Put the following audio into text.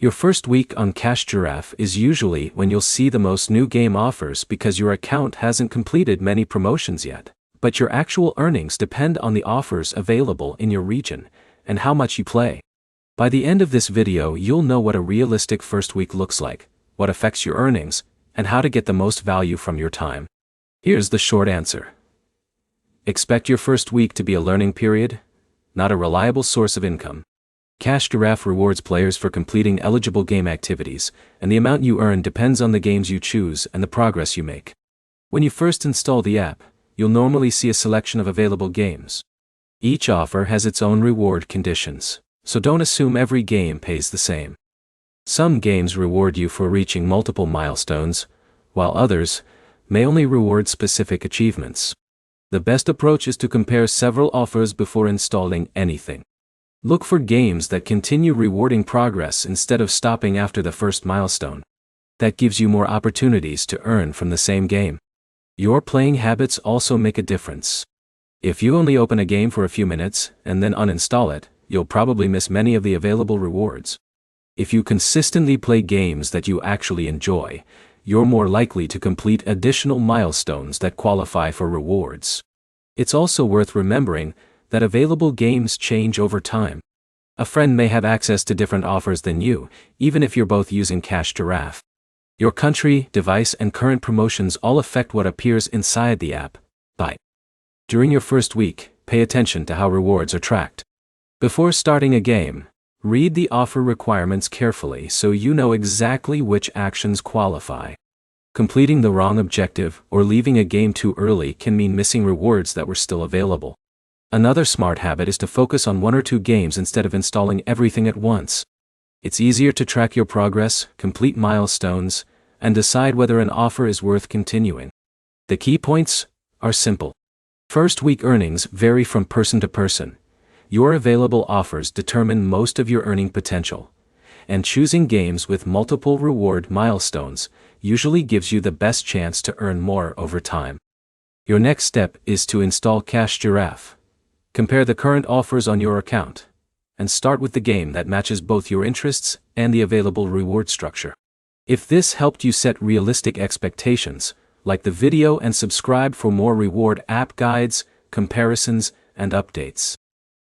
Your first week on Cash Giraffe is usually when you'll see the most new game offers because your account hasn't completed many promotions yet. But your actual earnings depend on the offers available in your region and how much you play. By the end of this video, you'll know what a realistic first week looks like, what affects your earnings, and how to get the most value from your time. Here's the short answer. Expect your first week to be a learning period, not a reliable source of income. Cash Giraffe rewards players for completing eligible game activities, and the amount you earn depends on the games you choose and the progress you make. When you first install the app, you'll normally see a selection of available games. Each offer has its own reward conditions, so don't assume every game pays the same. Some games reward you for reaching multiple milestones, while others may only reward specific achievements. The best approach is to compare several offers before installing anything. Look for games that continue rewarding progress instead of stopping after the first milestone. That gives you more opportunities to earn from the same game. Your playing habits also make a difference. If you only open a game for a few minutes and then uninstall it, you'll probably miss many of the available rewards. If you consistently play games that you actually enjoy, you're more likely to complete additional milestones that qualify for rewards. It's also worth remembering that available games change over time. A friend may have access to different offers than you, even if you're both using Cash Giraffe. Your country, device, and current promotions all affect what appears inside the app. During your first week, pay attention to how rewards are tracked. Before starting a game, read the offer requirements carefully so you know exactly which actions qualify. Completing the wrong objective or leaving a game too early can mean missing rewards that were still available. Another smart habit is to focus on one or two games instead of installing everything at once. It's easier to track your progress, complete milestones, and decide whether an offer is worth continuing. The key points are simple. First week earnings vary from person to person. Your available offers determine most of your earning potential, and choosing games with multiple reward milestones usually gives you the best chance to earn more over time. Your next step is to install Cash Giraffe. Compare the current offers on your account, and start with the game that matches both your interests and the available reward structure. If this helped you set realistic expectations, like the video and subscribe for more reward app guides, comparisons, and updates.